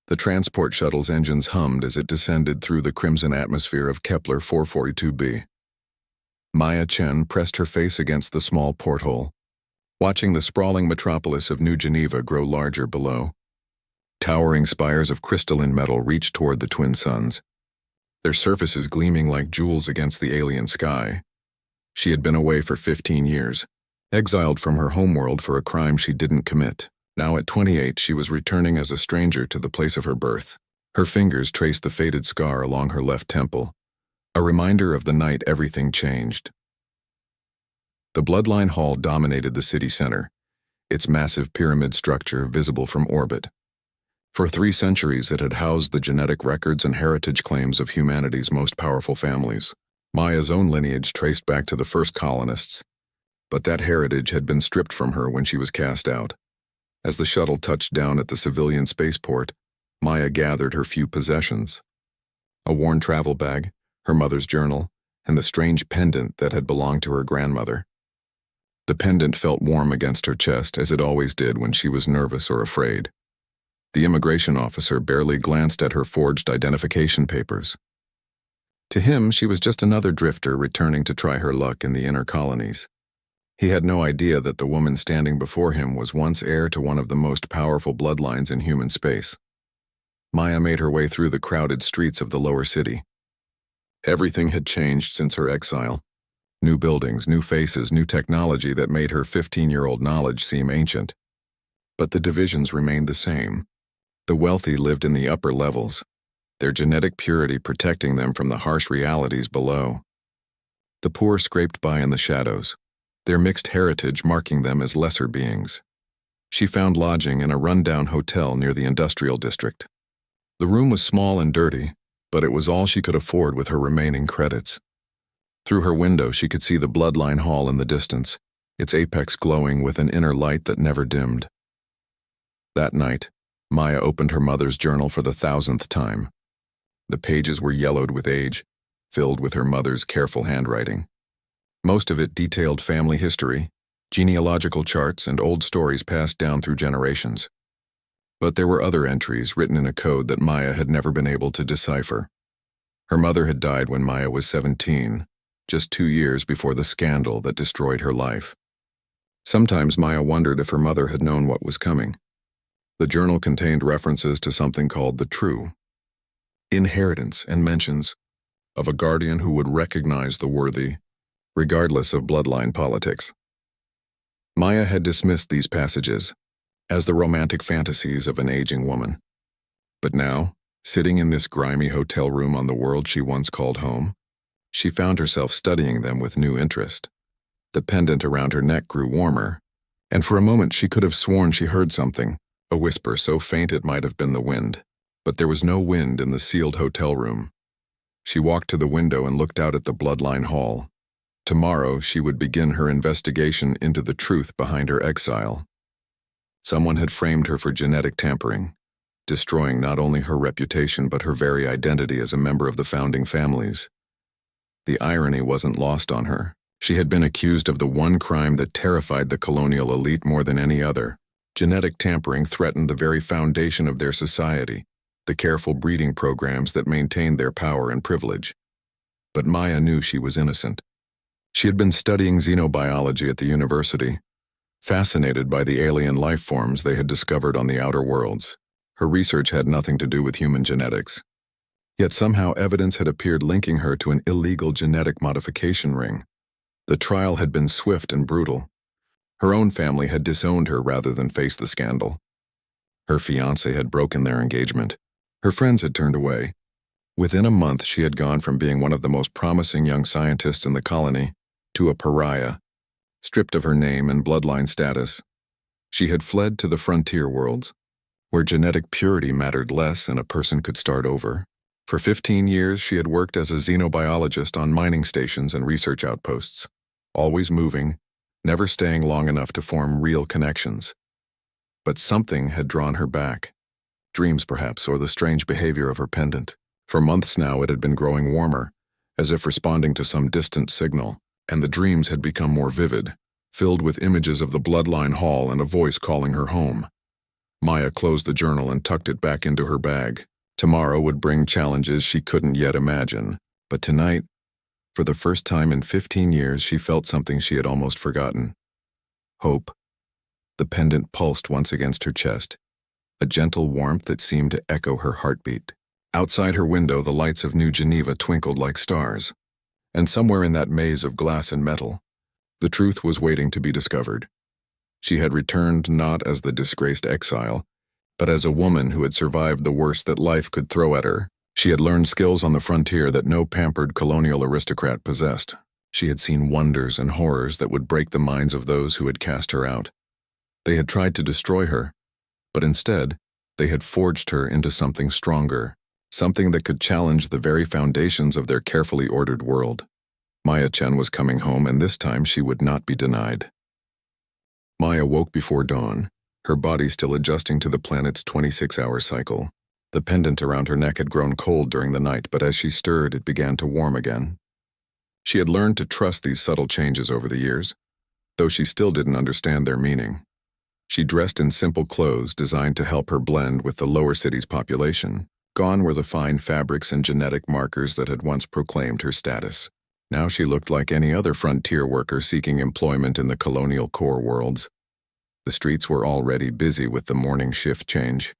The transport shuttle's engines hummed as it descended through the crimson atmosphere of Kepler 442b. Maya Chen pressed her face against the small porthole, watching the sprawling metropolis of New Geneva grow larger below. Towering spires of crystalline metal reached toward the twin suns, their surfaces gleaming like jewels against the alien sky. She had been away for 15 years, exiled from her homeworld for a crime she didn't commit. Now at 28, she was returning as a stranger to the place of her birth. Her fingers traced the faded scar along her left temple, a reminder of the night everything changed. The Bloodline Hall dominated the city center, its massive pyramid structure visible from orbit. For 3 centuries, it had housed the genetic records and heritage claims of humanity's most powerful families. Maya's own lineage traced back to the first colonists, but that heritage had been stripped from her when she was cast out. As the shuttle touched down at the civilian spaceport, Maya gathered her few possessions: a worn travel bag, her mother's journal, and the strange pendant that had belonged to her grandmother. The pendant felt warm against her chest, as it always did when she was nervous or afraid. The immigration officer barely glanced at her forged identification papers. To him, she was just another drifter returning to try her luck in the inner colonies. He had no idea that the woman standing before him was once heir to one of the most powerful bloodlines in human space. Maya made her way through the crowded streets of the lower city. Everything had changed since her exile. New buildings, new faces, new technology that made her 15-year-old knowledge seem ancient. But the divisions remained the same. The wealthy lived in the upper levels, their genetic purity protecting them from the harsh realities below. The poor scraped by in the shadows, their mixed heritage marking them as lesser beings. She found lodging in a rundown hotel near the industrial district. The room was small and dirty, but it was all she could afford with her remaining credits. Through her window, she could see the Bloodline Hall in the distance, its apex glowing with an inner light that never dimmed. That night, Maya opened her mother's journal for the 1,000th time. The pages were yellowed with age, filled with her mother's careful handwriting. Most of it detailed family history, genealogical charts, and old stories passed down through generations. But there were other entries written in a code that Maya had never been able to decipher. Her mother had died when Maya was 17, just 2 years before the scandal that destroyed her life. Sometimes Maya wondered if her mother had known what was coming. The journal contained references to something called the True, inheritance, and mentions of a guardian who would recognize the worthy, regardless of bloodline politics. Maya had dismissed these passages as the romantic fantasies of an aging woman. But now, sitting in this grimy hotel room on the world she once called home, she found herself studying them with new interest. The pendant around her neck grew warmer, and for a moment she could have sworn she heard something, a whisper so faint it might have been the wind. But there was no wind in the sealed hotel room. She walked to the window and looked out at the Bloodline Hall. Tomorrow she would begin her investigation into the truth behind her exile. Someone had framed her for genetic tampering, destroying not only her reputation but her very identity as a member of the founding families. The irony wasn't lost on her. She had been accused of the one crime that terrified the colonial elite more than any other. Genetic tampering threatened the very foundation of their society, the careful breeding programs that maintained their power and privilege. But Maya knew she was innocent. She had been studying xenobiology at the university, fascinated by the alien life forms they had discovered on the outer worlds. Her research had nothing to do with human genetics. Yet somehow evidence had appeared linking her to an illegal genetic modification ring. The trial had been swift and brutal. Her own family had disowned her rather than face the scandal. Her fiancé had broken their engagement. Her friends had turned away. Within a month, she had gone from being one of the most promising young scientists in the colony to a pariah, stripped of her name and bloodline status. She had fled to the frontier worlds, where genetic purity mattered less and a person could start over. For 15 years, she had worked as a xenobiologist on mining stations and research outposts, always moving, never staying long enough to form real connections. But something had drawn her back. Dreams, perhaps, or the strange behavior of her pendant. For months now it had been growing warmer, as if responding to some distant signal, and the dreams had become more vivid, filled with images of the Bloodline Hall and a voice calling her home. Maya closed the journal and tucked it back into her bag. Tomorrow would bring challenges she couldn't yet imagine, but tonight, for the first time in 15 years, she felt something she had almost forgotten. Hope. The pendant pulsed once against her chest, a gentle warmth that seemed to echo her heartbeat. Outside her window, the lights of New Geneva twinkled like stars, and somewhere in that maze of glass and metal, the truth was waiting to be discovered. She had returned not as the disgraced exile, but as a woman who had survived the worst that life could throw at her. She had learned skills on the frontier that no pampered colonial aristocrat possessed. She had seen wonders and horrors that would break the minds of those who had cast her out. They had tried to destroy her, but instead, they had forged her into something stronger, something that could challenge the very foundations of their carefully ordered world. Maya Chen was coming home, and this time she would not be denied. Maya woke before dawn, her body still adjusting to the planet's 26-hour cycle. The pendant around her neck had grown cold during the night, but as she stirred, it began to warm again. She had learned to trust these subtle changes over the years, though she still didn't understand their meaning. She dressed in simple clothes designed to help her blend with the lower city's population. Gone were the fine fabrics and genetic markers that had once proclaimed her status. Now she looked like any other frontier worker seeking employment in the colonial core worlds. The streets were already busy with the morning shift change.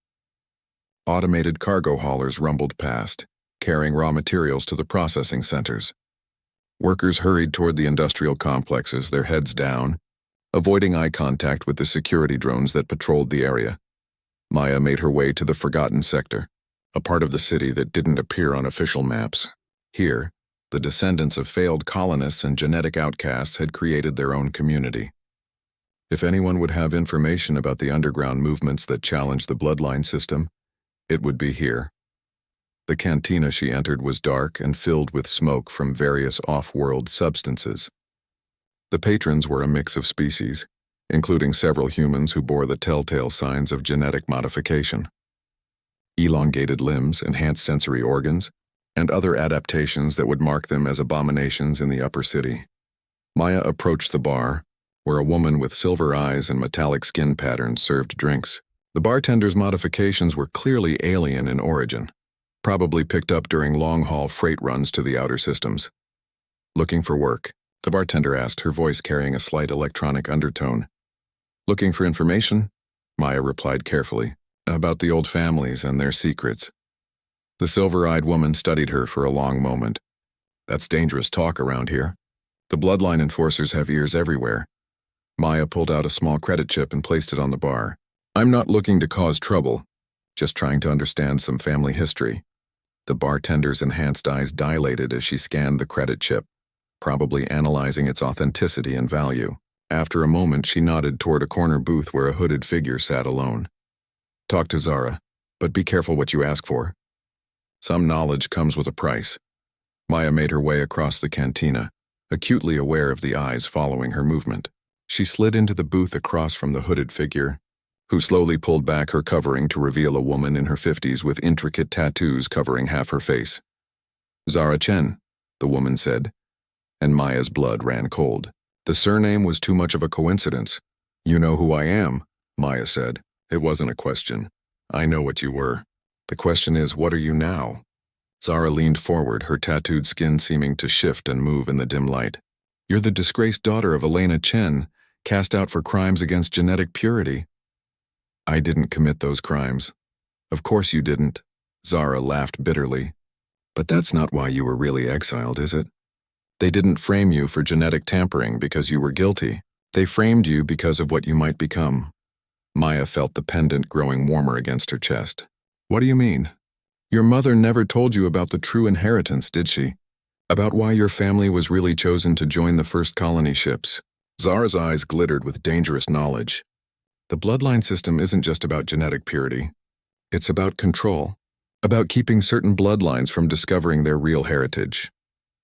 Automated cargo haulers rumbled past, carrying raw materials to the processing centers. Workers hurried toward the industrial complexes, their heads down, avoiding eye contact with the security drones that patrolled the area. Maya made her way to the Forgotten Sector, a part of the city that didn't appear on official maps. Here, the descendants of failed colonists and genetic outcasts had created their own community. If anyone would have information about the underground movements that challenged the bloodline system, it would be here. The cantina she entered was dark and filled with smoke from various off-world substances. The patrons were a mix of species, including several humans who bore the telltale signs of genetic modification. Elongated limbs, enhanced sensory organs, and other adaptations that would mark them as abominations in the upper city. Maya approached the bar, where a woman with silver eyes and metallic skin patterns served drinks. The bartender's modifications were clearly alien in origin, probably picked up during long-haul freight runs to the outer systems. Looking for work, the bartender asked, her voice carrying a slight electronic undertone. Looking for information? Maya replied carefully, about the old families and their secrets. The silver-eyed woman studied her for a long moment. That's dangerous talk around here. The bloodline enforcers have ears everywhere. Maya pulled out a small credit chip and placed it on the bar. I'm not looking to cause trouble, just trying to understand some family history. The bartender's enhanced eyes dilated as she scanned the credit chip, probably analyzing its authenticity and value. After a moment, she nodded toward a corner booth where a hooded figure sat alone. Talk to Zara, but be careful what you ask for. Some knowledge comes with a price. Maya made her way across the cantina, acutely aware of the eyes following her movement. She slid into the booth across from the hooded figure, who slowly pulled back her covering to reveal a woman in her 50s with intricate tattoos covering half her face. Zara Chen, the woman said, and Maya's blood ran cold. The surname was too much of a coincidence. You know who I am, Maya said. It wasn't a question. I know what you were. The question is, what are you now? Zara leaned forward, her tattooed skin seeming to shift and move in the dim light. You're the disgraced daughter of Elena Chen, cast out for crimes against genetic purity. I didn't commit those crimes. Of course you didn't. Zara laughed bitterly. But that's not why you were really exiled, is it? They didn't frame you for genetic tampering because you were guilty. They framed you because of what you might become. Maya felt the pendant growing warmer against her chest. What do you mean? Your mother never told you about the true inheritance, did she? About why your family was really chosen to join the first colony ships. Zara's eyes glittered with dangerous knowledge. The bloodline system isn't just about genetic purity. It's about control, about keeping certain bloodlines from discovering their real heritage.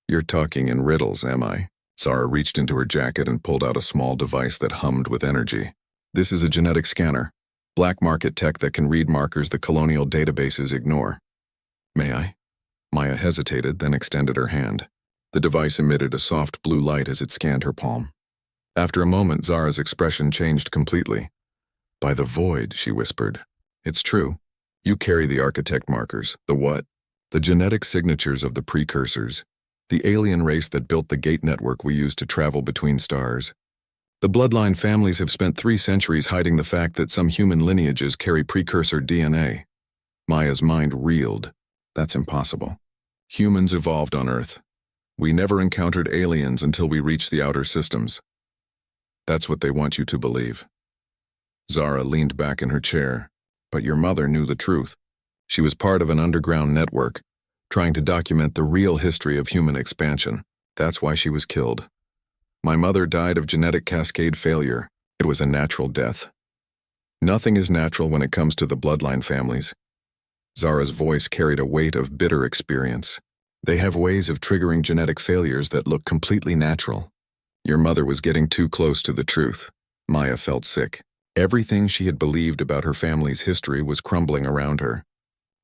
You're talking in riddles, am I? Zara reached into her jacket and pulled out a small device that hummed with energy. This is a genetic scanner, black market tech that can read markers the colonial databases ignore. May I? Maya hesitated, then extended her hand. The device emitted a soft blue light as it scanned her palm. After a moment, Zara's expression changed completely. By the void, she whispered. It's true. You carry the architect markers. The what? The genetic signatures of the precursors. The alien race that built the gate network we use to travel between stars. The bloodline families have spent 3 centuries hiding the fact that some human lineages carry precursor DNA. Maya's mind reeled. That's impossible. Humans evolved on Earth. We never encountered aliens until we reached the outer systems. That's what they want you to believe. Zara leaned back in her chair. But your mother knew the truth. She was part of an underground network, trying to document the real history of human expansion. That's why she was killed. My mother died of genetic cascade failure. It was a natural death. Nothing is natural when it comes to the bloodline families. Zara's voice carried a weight of bitter experience. They have ways of triggering genetic failures that look completely natural. Your mother was getting too close to the truth. Maya felt sick. Everything she had believed about her family's history was crumbling around her.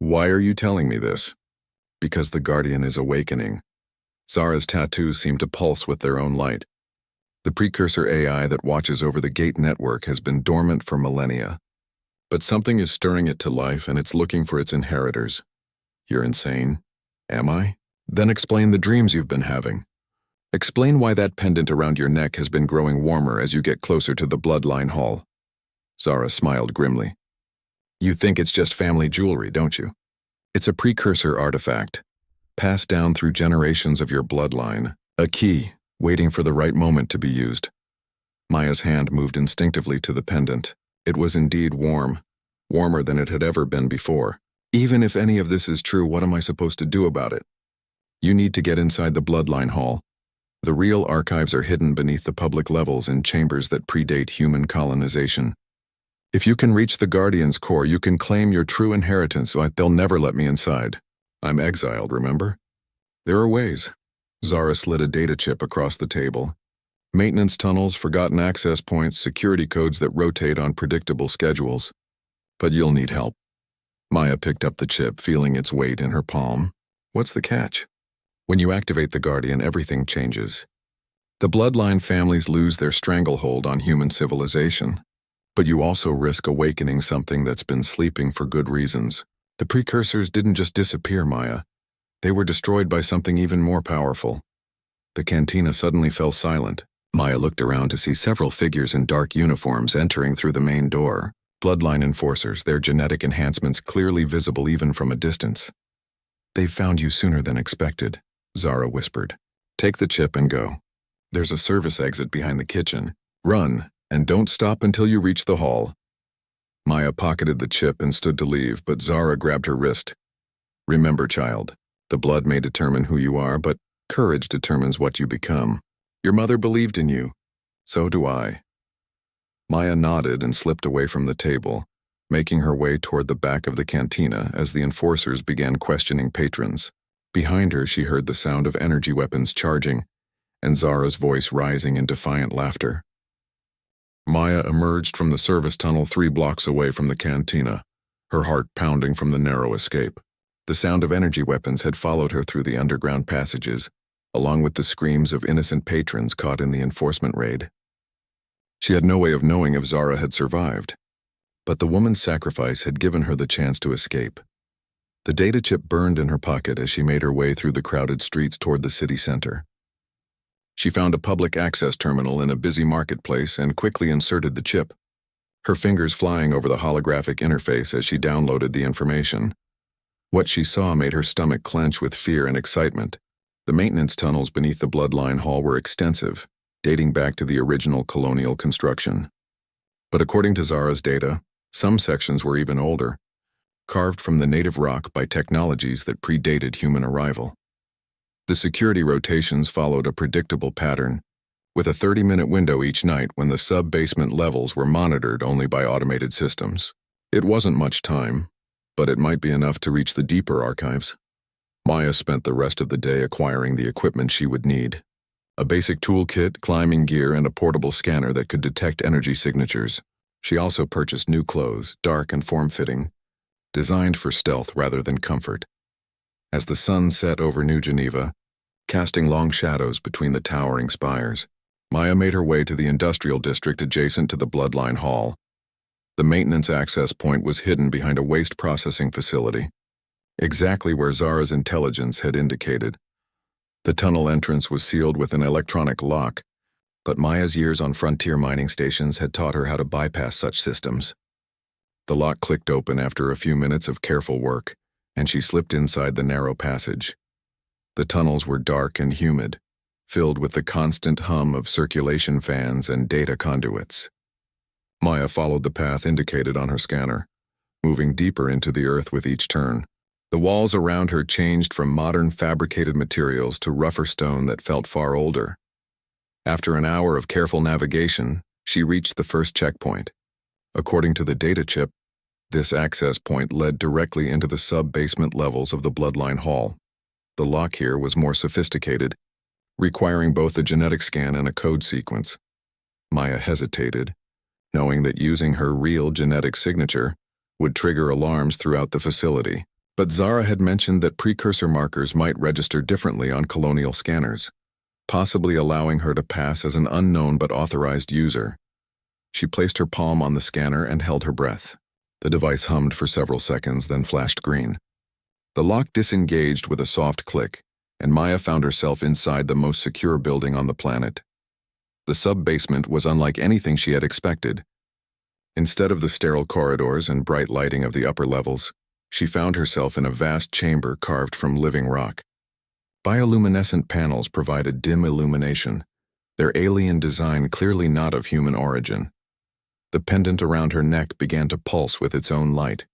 Why are you telling me this? Because the Guardian is awakening. Zara's tattoos seemed to pulse with their own light. The precursor AI that watches over the gate network has been dormant for millennia. But something is stirring it to life and it's looking for its inheritors. You're insane? Am I? Then explain the dreams you've been having. Explain why that pendant around your neck has been growing warmer as you get closer to the bloodline hall. Zara smiled grimly. You think it's just family jewelry, don't you? It's a precursor artifact, passed down through generations of your bloodline, a key, waiting for the right moment to be used. Maya's hand moved instinctively to the pendant. It was indeed warm, warmer than it had ever been before. Even if any of this is true, what am I supposed to do about it? You need to get inside the bloodline hall. The real archives are hidden beneath the public levels in chambers that predate human colonization. If you can reach the Guardian's core, you can claim your true inheritance, but they'll never let me inside. I'm exiled, remember? There are ways. Zara slid a data chip across the table. Maintenance tunnels, forgotten access points, security codes that rotate on predictable schedules. But you'll need help. Maya picked up the chip, feeling its weight in her palm. What's the catch? When you activate the Guardian, everything changes. The bloodline families lose their stranglehold on human civilization. But you also risk awakening something that's been sleeping for good reasons. The precursors didn't just disappear, Maya. They were destroyed by something even more powerful. The cantina suddenly fell silent. Maya looked around to see several figures in dark uniforms entering through the main door. Bloodline enforcers, their genetic enhancements clearly visible even from a distance. They've found you sooner than expected, Zara whispered. Take the chip and go. There's a service exit behind the kitchen. Run. And don't stop until you reach the hall. Maya pocketed the chip and stood to leave, but Zara grabbed her wrist. Remember, child, the blood may determine who you are, but courage determines what you become. Your mother believed in you. So do I. Maya nodded and slipped away from the table, making her way toward the back of the cantina as the enforcers began questioning patrons. Behind her, she heard the sound of energy weapons charging, and Zara's voice rising in defiant laughter. Maya emerged from the service tunnel 3 blocks away from the cantina, her heart pounding from the narrow escape. The sound of energy weapons had followed her through the underground passages, along with the screams of innocent patrons caught in the enforcement raid. She had no way of knowing if Zara had survived, but the woman's sacrifice had given her the chance to escape. The data chip burned in her pocket as she made her way through the crowded streets toward the city center. She found a public access terminal in a busy marketplace and quickly inserted the chip, her fingers flying over the holographic interface as she downloaded the information. What she saw made her stomach clench with fear and excitement. The maintenance tunnels beneath the bloodline hall were extensive, dating back to the original colonial construction. But according to Zara's data, some sections were even older, carved from the native rock by technologies that predated human arrival. The security rotations followed a predictable pattern, with a 30-minute window each night when the sub-basement levels were monitored only by automated systems. It wasn't much time, but it might be enough to reach the deeper archives. Maya spent the rest of the day acquiring the equipment she would need. A basic toolkit, climbing gear, and a portable scanner that could detect energy signatures. She also purchased new clothes, dark and form-fitting, designed for stealth rather than comfort. As the sun set over New Geneva, casting long shadows between the towering spires, Maya made her way to the industrial district adjacent to the Bloodline Hall. The maintenance access point was hidden behind a waste processing facility, exactly where Zara's intelligence had indicated. The tunnel entrance was sealed with an electronic lock, but Maya's years on frontier mining stations had taught her how to bypass such systems. The lock clicked open after a few minutes of careful work, and she slipped inside the narrow passage. The tunnels were dark and humid, filled with the constant hum of circulation fans and data conduits. Maya followed the path indicated on her scanner, moving deeper into the earth with each turn. The walls around her changed from modern fabricated materials to rougher stone that felt far older. After an hour of careful navigation, she reached the first checkpoint. According to the data chip, this access point led directly into the sub-basement levels of the Bloodline Hall. The lock here was more sophisticated, requiring both a genetic scan and a code sequence. Maya hesitated, knowing that using her real genetic signature would trigger alarms throughout the facility. But Zara had mentioned that precursor markers might register differently on colonial scanners, possibly allowing her to pass as an unknown but authorized user. She placed her palm on the scanner and held her breath. The device hummed for several seconds, then flashed green. The lock disengaged with a soft click, and Maya found herself inside the most secure building on the planet. The sub-basement was unlike anything she had expected. Instead of the sterile corridors and bright lighting of the upper levels, she found herself in a vast chamber carved from living rock. Bioluminescent panels provided dim illumination, their alien design clearly not of human origin. The pendant around her neck began to pulse with its own light,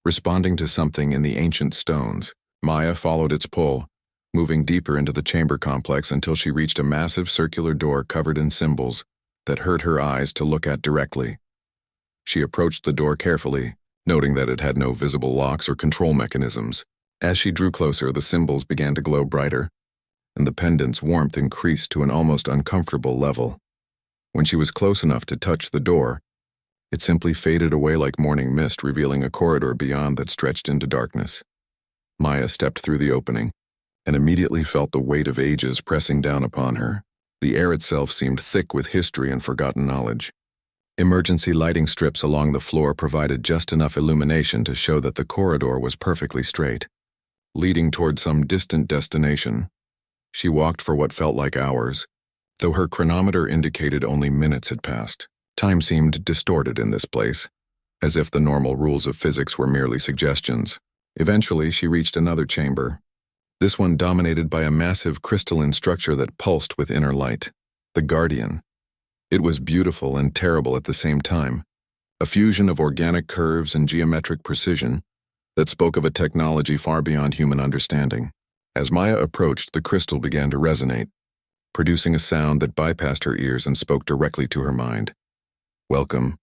responding to something in the ancient stones. Maya followed its pull, moving deeper into the chamber complex until she reached a massive circular door covered in symbols that hurt her eyes to look at directly. She approached the door carefully, noting that it had no visible locks or control mechanisms. As she drew closer, the symbols began to glow brighter, and the pendant's warmth increased to an almost uncomfortable level. When she was close enough to touch the door, it simply faded away like morning mist, revealing a corridor beyond that stretched into darkness. Maya stepped through the opening, and immediately felt the weight of ages pressing down upon her. The air itself seemed thick with history and forgotten knowledge. Emergency lighting strips along the floor provided just enough illumination to show that the corridor was perfectly straight, leading toward some distant destination. She walked for what felt like hours, though her chronometer indicated only minutes had passed. Time seemed distorted in this place, as if the normal rules of physics were merely suggestions. Eventually, she reached another chamber, this one dominated by a massive crystalline structure that pulsed with inner light. The Guardian. It was beautiful and terrible at the same time, a fusion of organic curves and geometric precision that spoke of a technology far beyond human understanding. As Maya approached, the crystal began to resonate, producing a sound that bypassed her ears and spoke directly to her mind. "Welcome,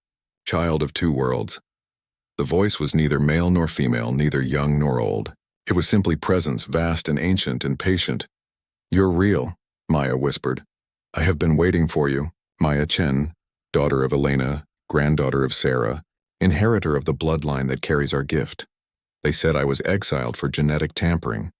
child of two worlds." The voice was neither male nor female, neither young nor old. It was simply presence, vast and ancient and patient. "You're real," Maya whispered. "I have been waiting for you." Maya Chen, daughter of Elena, granddaughter of Sarah, inheritor of the bloodline that carries our gift. They said I was exiled for genetic tampering.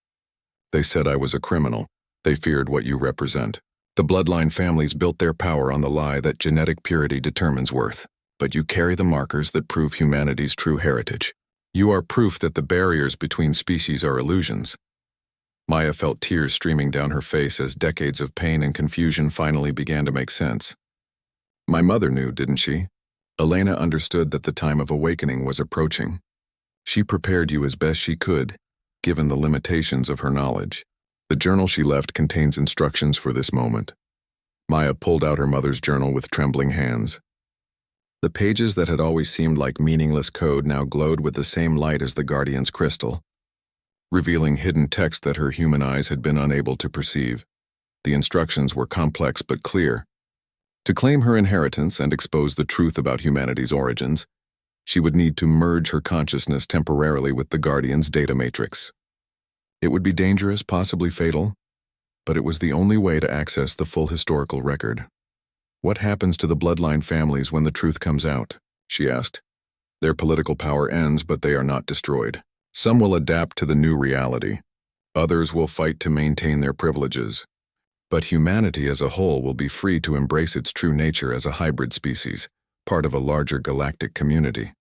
They said I was a criminal. They feared what you represent. The bloodline families built their power on the lie that genetic purity determines worth. But you carry the markers that prove humanity's true heritage. You are proof that the barriers between species are illusions. Maya felt tears streaming down her face as decades of pain and confusion finally began to make sense. My mother knew, didn't she? Elena understood that the time of awakening was approaching. She prepared you as best she could, given the limitations of her knowledge. The journal she left contains instructions for this moment. Maya pulled out her mother's journal with trembling hands. The pages that had always seemed like meaningless code now glowed with the same light as the Guardian's crystal, revealing hidden text that her human eyes had been unable to perceive. The instructions were complex but clear. To claim her inheritance and expose the truth about humanity's origins, she would need to merge her consciousness temporarily with the Guardian's data matrix. It would be dangerous, possibly fatal, but it was the only way to access the full historical record. "What happens to the bloodline families when the truth comes out?" she asked. "Their political power ends, but they are not destroyed. Some will adapt to the new reality. Others will fight to maintain their privileges. But humanity as a whole will be free to embrace its true nature as a hybrid species, part of a larger galactic community.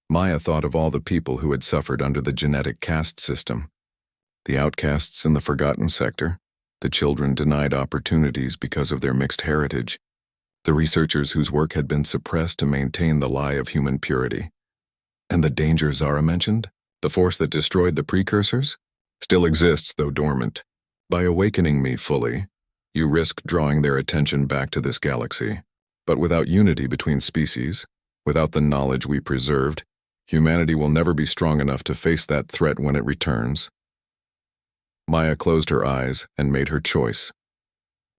Maya thought of all the people who had suffered under the genetic caste system. The outcasts in the forgotten sector, the children denied opportunities because of their mixed heritage, the researchers whose work had been suppressed to maintain the lie of human purity. And the danger Zara mentioned, the force that destroyed the precursors, still exists though dormant. By awakening me fully, you risk drawing their attention back to this galaxy. But without unity between species, without the knowledge we preserved, humanity will never be strong enough to face that threat when it returns. Maya closed her eyes and made her choice.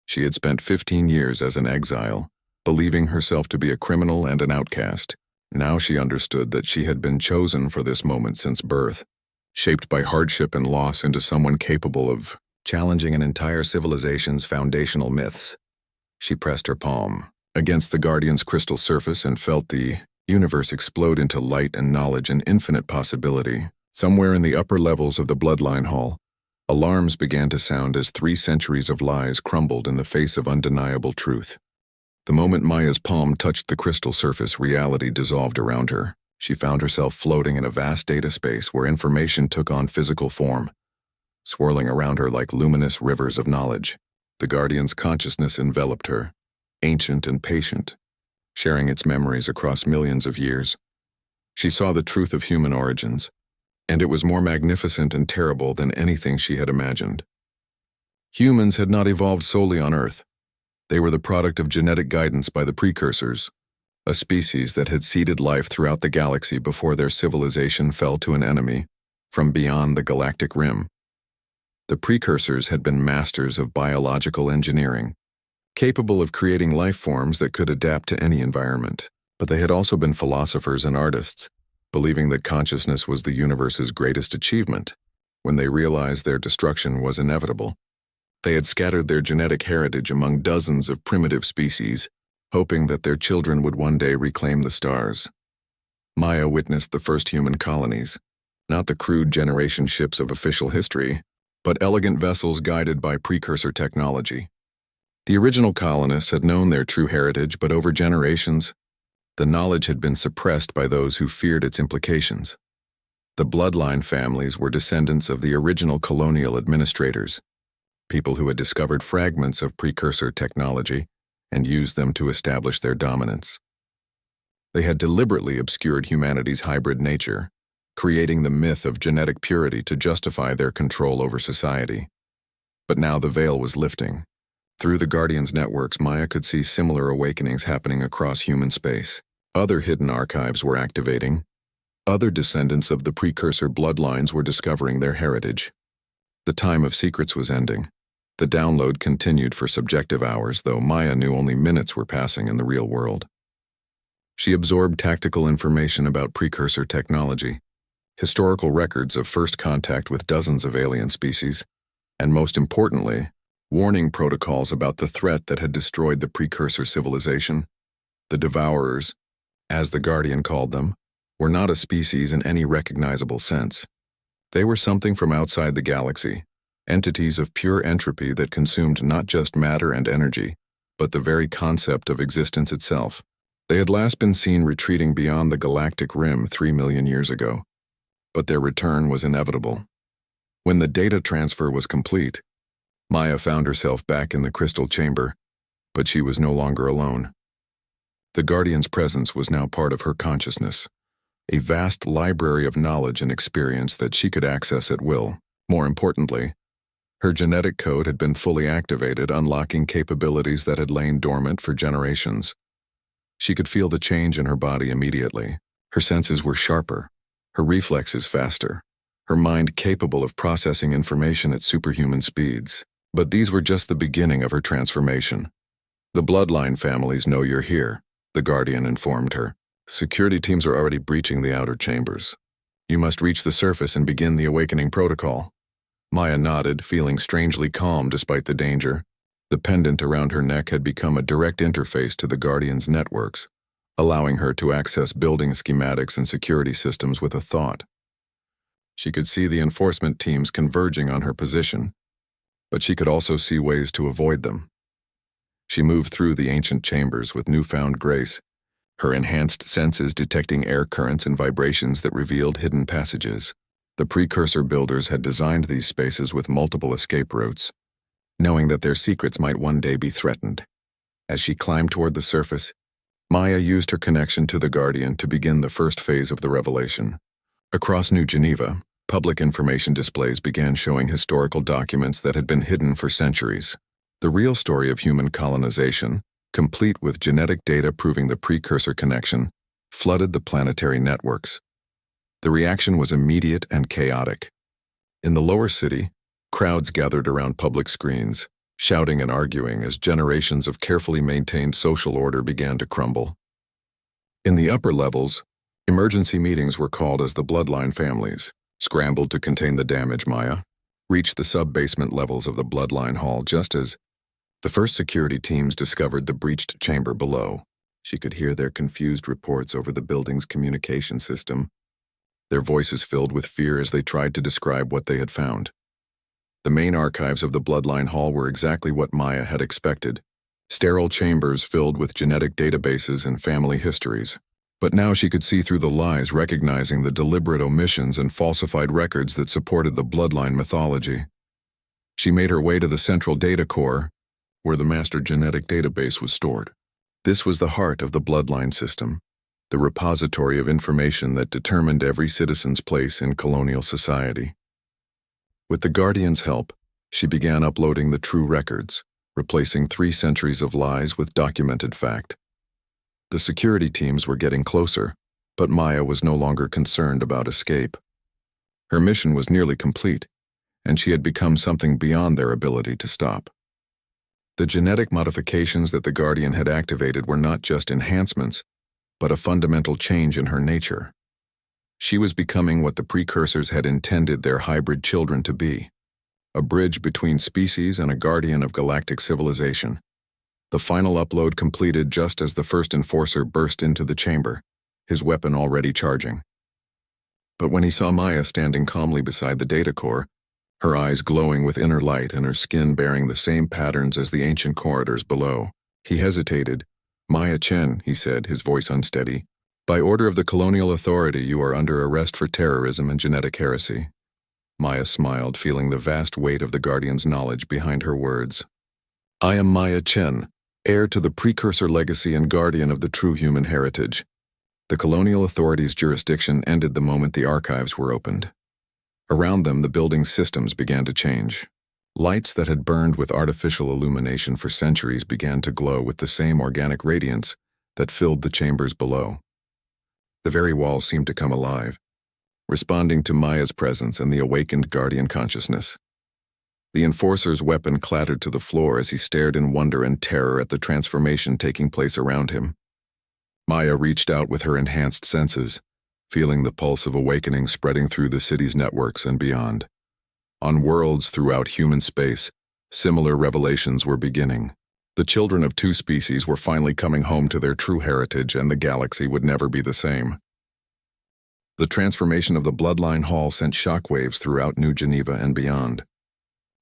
She had spent 15 years as an exile, believing herself to be a criminal and an outcast. Now she understood that she had been chosen for this moment since birth, shaped by hardship and loss into someone capable of challenging an entire civilization's foundational myths. She pressed her palm against the Guardian's crystal surface and felt the universe explode into light and knowledge and infinite possibility. Somewhere in the upper levels of the Bloodline Hall, alarms began to sound as 3 centuries of lies crumbled in the face of undeniable truth. The moment Maya's palm touched the crystal surface, reality dissolved around her. She found herself floating in a vast data space where information took on physical form, swirling around her like luminous rivers of knowledge. The Guardian's consciousness enveloped her, ancient and patient, sharing its memories across millions of years. She saw the truth of human origins, and it was more magnificent and terrible than anything she had imagined. Humans had not evolved solely on Earth. They were the product of genetic guidance by the precursors, a species that had seeded life throughout the galaxy before their civilization fell to an enemy from beyond the galactic rim. The precursors had been masters of biological engineering, capable of creating life forms that could adapt to any environment. But they had also been philosophers and artists, believing that consciousness was the universe's greatest achievement. When they realized their destruction was inevitable, they had scattered their genetic heritage among dozens of primitive species, hoping that their children would one day reclaim the stars. Maya witnessed the first human colonies, not the crude generation ships of official history, but elegant vessels guided by precursor technology. The original colonists had known their true heritage, but over generations, the knowledge had been suppressed by those who feared its implications. The bloodline families were descendants of the original colonial administrators, people who had discovered fragments of precursor technology and used them to establish their dominance. They had deliberately obscured humanity's hybrid nature, creating the myth of genetic purity to justify their control over society. But now the veil was lifting. Through the Guardian's networks, Maya could see similar awakenings happening across human space. Other hidden archives were activating. Other descendants of the precursor bloodlines were discovering their heritage. The time of secrets was ending. The download continued for subjective hours, though Maya knew only minutes were passing in the real world. She absorbed tactical information about precursor technology, historical records of first contact with dozens of alien species, and most importantly, warning protocols about the threat that had destroyed the precursor civilization. The Devourers, as the Guardian called them, were not a species in any recognizable sense. They were something from outside the galaxy, entities of pure entropy that consumed not just matter and energy, but the very concept of existence itself. They had last been seen retreating beyond the galactic rim 3 million years ago, but their return was inevitable. When the data transfer was complete, Maya found herself back in the crystal chamber, but she was no longer alone. The Guardian's presence was now part of her consciousness, a vast library of knowledge and experience that she could access at will. More importantly, her genetic code had been fully activated, unlocking capabilities that had lain dormant for generations. She could feel the change in her body immediately. Her senses were sharper, her reflexes faster, her mind capable of processing information at superhuman speeds. But these were just the beginning of her transformation. The bloodline families know you're here, the Guardian informed her. Security teams are already breaching the outer chambers. You must reach the surface and begin the awakening protocol. Maya nodded, feeling strangely calm despite the danger. The pendant around her neck had become a direct interface to the Guardian's networks, allowing her to access building schematics and security systems with a thought. She could see the enforcement teams converging on her position, but she could also see ways to avoid them. She moved through the ancient chambers with newfound grace, her enhanced senses detecting air currents and vibrations that revealed hidden passages. The precursor builders had designed these spaces with multiple escape routes, knowing that their secrets might one day be threatened. As she climbed toward the surface, Maya used her connection to the Guardian to begin the first phase of the revelation. Across New Geneva, public information displays began showing historical documents that had been hidden for centuries. The real story of human colonization, complete with genetic data proving the precursor connection, flooded the planetary networks. The reaction was immediate and chaotic. In the lower city, crowds gathered around public screens, shouting and arguing as generations of carefully maintained social order began to crumble. In the upper levels, emergency meetings were called as the bloodline families scrambled to contain the damage. Maya reached the sub-basement levels of the bloodline hall just as the first security teams discovered the breached chamber below. She could hear their confused reports over the building's communication system, their voices filled with fear as they tried to describe what they had found. The main archives of the bloodline hall were exactly what Maya had expected, sterile chambers filled with genetic databases and family histories. But now she could see through the lies, recognizing the deliberate omissions and falsified records that supported the bloodline mythology. She made her way to the central data core, where the master genetic database was stored. This was the heart of the bloodline system, the repository of information that determined every citizen's place in colonial society. With the Guardian's help, she began uploading the true records, replacing 3 centuries of lies with documented fact. The security teams were getting closer, but Maya was no longer concerned about escape. Her mission was nearly complete, and she had become something beyond their ability to stop. The genetic modifications that the Guardian had activated were not just enhancements, but a fundamental change in her nature. She was becoming what the precursors had intended their hybrid children to be, a bridge between species and a guardian of galactic civilization. The final upload completed just as the first enforcer burst into the chamber, his weapon already charging. But when he saw Maya standing calmly beside the data core, her eyes glowing with inner light and her skin bearing the same patterns as the ancient corridors below, he hesitated. "Maya Chen," he said, his voice unsteady. "By order of the colonial authority, you are under arrest for terrorism and genetic heresy." Maya smiled, feeling the vast weight of the Guardian's knowledge behind her words. "I am Maya Chen, heir to the precursor legacy and guardian of the true human heritage." The colonial authority's jurisdiction ended the moment the archives were opened. Around them, the building's systems began to change. Lights that had burned with artificial illumination for centuries began to glow with the same organic radiance that filled the chambers below. The very walls seemed to come alive, responding to Maya's presence and the awakened Guardian consciousness. The enforcer's weapon clattered to the floor as he stared in wonder and terror at the transformation taking place around him. Maya reached out with her enhanced senses, feeling the pulse of awakening spreading through the city's networks and beyond. On worlds throughout human space, similar revelations were beginning. The children of 2 species were finally coming home to their true heritage, and the galaxy would never be the same. The transformation of the Bloodline Hall sent shockwaves throughout New Geneva and beyond.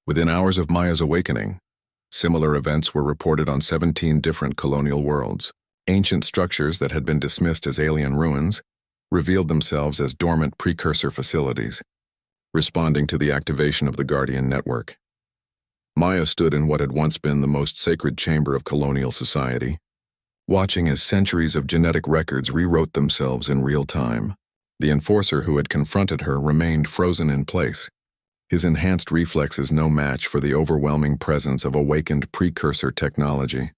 Within hours of Maya's awakening, similar events were reported on 17 different colonial worlds. Ancient structures that had been dismissed as alien ruins revealed themselves as dormant precursor facilities, responding to the activation of the Guardian network. Maya stood in what had once been the most sacred chamber of colonial society, watching as centuries of genetic records rewrote themselves in real time. The enforcer who had confronted her remained frozen in place, his enhanced reflexes no match for the overwhelming presence of awakened precursor technology.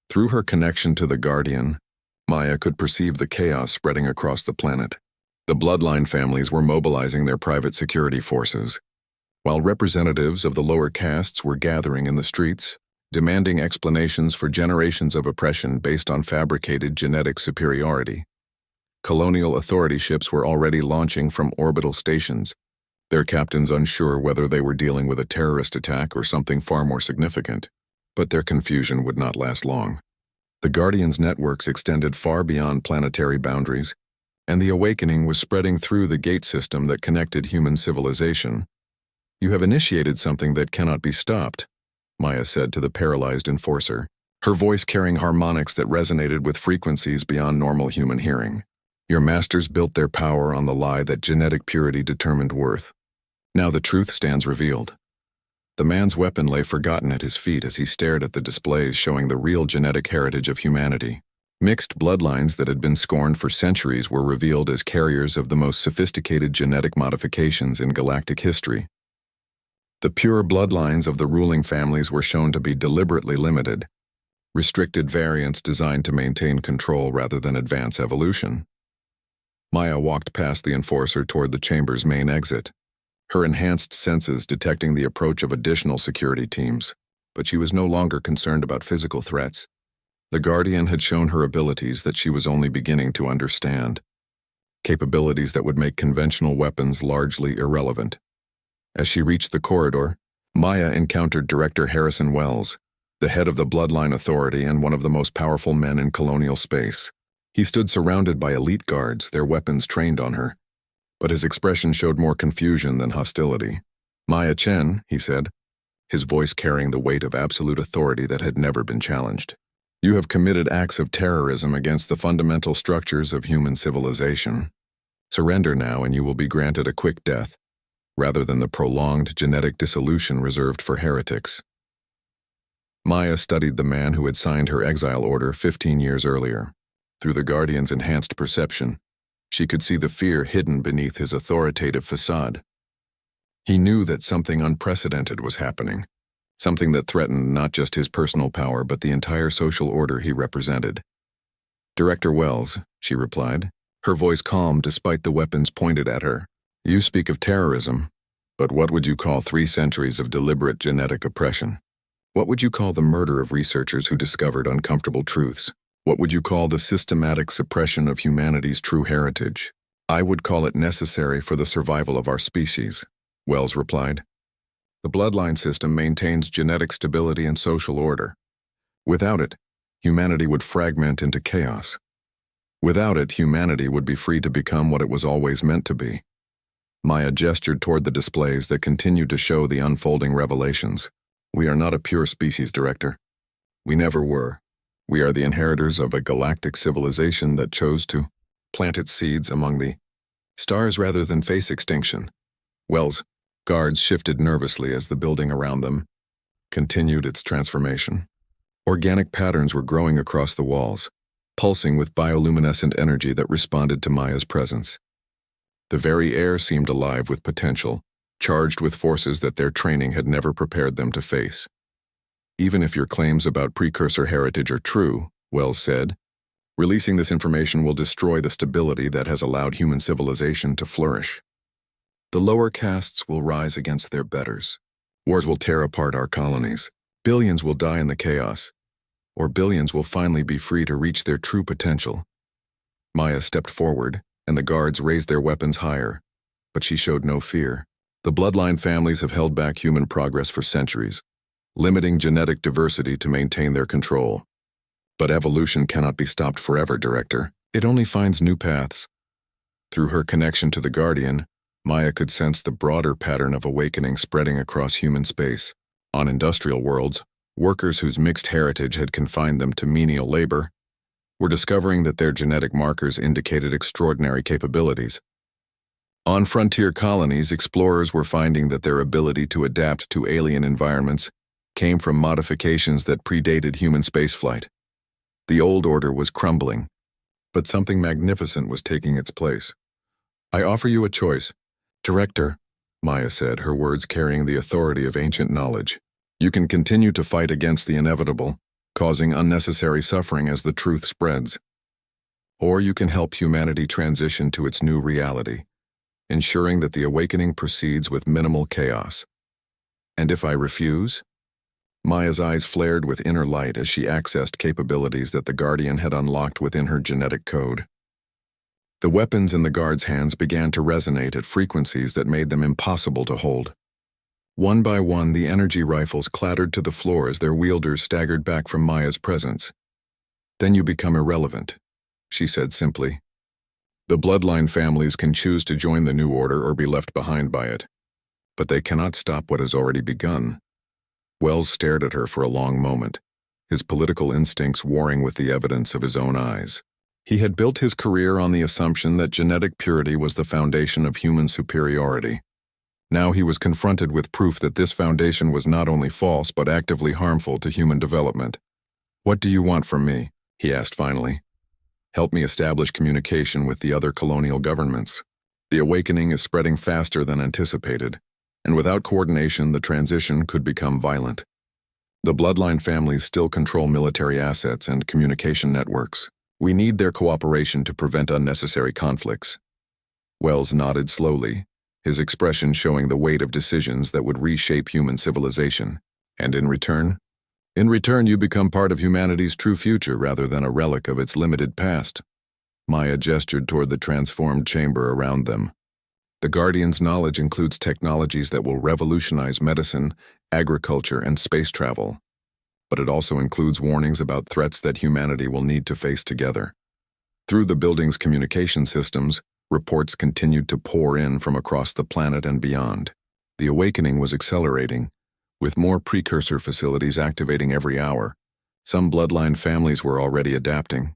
Through her connection to the Guardian, Maya could perceive the chaos spreading across the planet. The bloodline families were mobilizing their private security forces, while representatives of the lower castes were gathering in the streets, demanding explanations for generations of oppression based on fabricated genetic superiority. Colonial authority ships were already launching from orbital stations, their captains unsure whether they were dealing with a terrorist attack or something far more significant. But their confusion would not last long. The Guardian's networks extended far beyond planetary boundaries, and the awakening was spreading through the gate system that connected human civilization. "You have initiated something that cannot be stopped," Maya said to the paralyzed enforcer, her voice carrying harmonics that resonated with frequencies beyond normal human hearing. Your masters built their power on the lie that genetic purity determined worth. Now the truth stands revealed. The man's weapon lay forgotten at his feet as he stared at the displays showing the real genetic heritage of humanity. Mixed bloodlines that had been scorned for centuries were revealed as carriers of the most sophisticated genetic modifications in galactic history. The pure bloodlines of the ruling families were shown to be deliberately limited, restricted variants designed to maintain control rather than advance evolution. Maya walked past the enforcer toward the chamber's main exit, her enhanced senses detecting the approach of additional security teams, but she was no longer concerned about physical threats. The Guardian had shown her abilities that she was only beginning to understand, capabilities that would make conventional weapons largely irrelevant. As she reached the corridor, Maya encountered Director Harrison Wells, the head of the Bloodline Authority and one of the most powerful men in colonial space. He stood surrounded by elite guards, their weapons trained on her, but his expression showed more confusion than hostility. "Maya Chen," he said, his voice carrying the weight of absolute authority that had never been challenged. "You have committed acts of terrorism against the fundamental structures of human civilization. Surrender now and you will be granted a quick death, rather than the prolonged genetic dissolution reserved for heretics." Maya studied the man who had signed her exile order 15 years earlier. Through the Guardian's enhanced perception, she could see the fear hidden beneath his authoritative facade. He knew that something unprecedented was happening, something that threatened not just his personal power but the entire social order he represented. "Director Wells," she replied, her voice calm despite the weapons pointed at her. "You speak of terrorism, but what would you call 3 centuries of deliberate genetic oppression? What would you call the murder of researchers who discovered uncomfortable truths? What would you call the systematic suppression of humanity's true heritage?" "I would call it necessary for the survival of our species," Wells replied. "The bloodline system maintains genetic stability and social order. Without it, humanity would fragment into chaos. Without it, humanity would be free to become what it was always meant to be." Maya gestured toward the displays that continued to show the unfolding revelations. "We are not a pure species, Director. We never were. We are the inheritors of a galactic civilization that chose to plant its seeds among the stars rather than face extinction." Wells' guards shifted nervously as the building around them continued its transformation. Organic patterns were growing across the walls, pulsing with bioluminescent energy that responded to Maya's presence. The very air seemed alive with potential, charged with forces that their training had never prepared them to face. "Even if your claims about precursor heritage are true," Wells said, "releasing this information will destroy the stability that has allowed human civilization to flourish. The lower castes will rise against their betters. Wars will tear apart our colonies. Billions will die in the chaos, or billions will finally be free to reach their true potential." Maya stepped forward, and the guards raised their weapons higher, but she showed no fear. "The bloodline families have held back human progress for centuries, limiting genetic diversity to maintain their control. But evolution cannot be stopped forever, Director. It only finds new paths." Through her connection to the Guardian, Maya could sense the broader pattern of awakening spreading across human space. On industrial worlds, workers whose mixed heritage had confined them to menial labor were discovering that their genetic markers indicated extraordinary capabilities. On frontier colonies, explorers were finding that their ability to adapt to alien environments came from modifications that predated human spaceflight. The old order was crumbling, but something magnificent was taking its place. "I offer you a choice, Director," Maya said, her words carrying the authority of ancient knowledge. "You can continue to fight against the inevitable, causing unnecessary suffering as the truth spreads. Or you can help humanity transition to its new reality, ensuring that the awakening proceeds with minimal chaos. And if I refuse?" Maya's eyes flared with inner light as she accessed capabilities that the Guardian had unlocked within her genetic code. The weapons in the guards' hands began to resonate at frequencies that made them impossible to hold. One by one, the energy rifles clattered to the floor as their wielders staggered back from Maya's presence. "Then you become irrelevant," she said simply. "The bloodline families can choose to join the new order or be left behind by it, but they cannot stop what has already begun." Wells stared at her for a long moment, his political instincts warring with the evidence of his own eyes. He had built his career on the assumption that genetic purity was the foundation of human superiority. Now he was confronted with proof that this foundation was not only false but actively harmful to human development. "What do you want from me?" he asked finally. "Help me establish communication with the other colonial governments. The awakening is spreading faster than anticipated, and without coordination the transition could become violent. The bloodline families still control military assets and communication networks. We need their cooperation to prevent unnecessary conflicts." Wells nodded slowly, his expression showing the weight of decisions that would reshape human civilization. "And in return? In return, you become part of humanity's true future rather than a relic of its limited past." Maya gestured toward the transformed chamber around them. "The Guardian's knowledge includes technologies that will revolutionize medicine, agriculture, and space travel. But it also includes warnings about threats that humanity will need to face together." Through the building's communication systems, reports continued to pour in from across the planet and beyond. The awakening was accelerating, with more precursor facilities activating every hour. Some bloodline families were already adapting,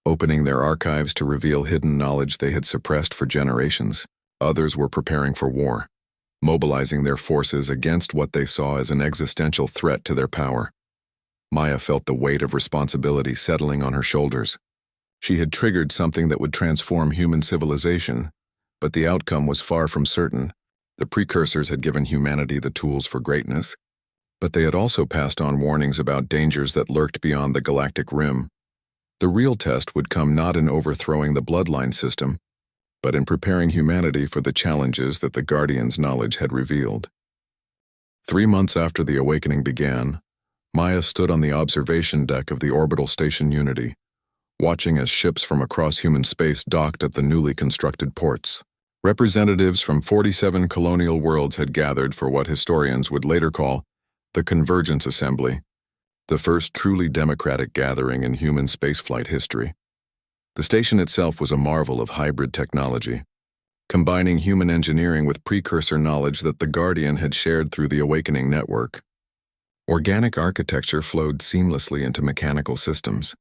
opening their archives to reveal hidden knowledge they had suppressed for generations. Others were preparing for war, mobilizing their forces against what they saw as an existential threat to their power. Maya felt the weight of responsibility settling on her shoulders. She had triggered something that would transform human civilization, but the outcome was far from certain. The precursors had given humanity the tools for greatness, but they had also passed on warnings about dangers that lurked beyond the galactic rim. The real test would come not in overthrowing the bloodline system, but in preparing humanity for the challenges that the Guardian's knowledge had revealed. 3 months after the awakening began, Maya stood on the observation deck of the orbital station Unity, watching as ships from across human space docked at the newly constructed ports. Representatives from 47 colonial worlds had gathered for what historians would later call the Convergence Assembly, the first truly democratic gathering in human spaceflight history. The station itself was a marvel of hybrid technology, combining human engineering with precursor knowledge that the Guardian had shared through the Awakening network. Organic architecture flowed seamlessly into mechanical systems,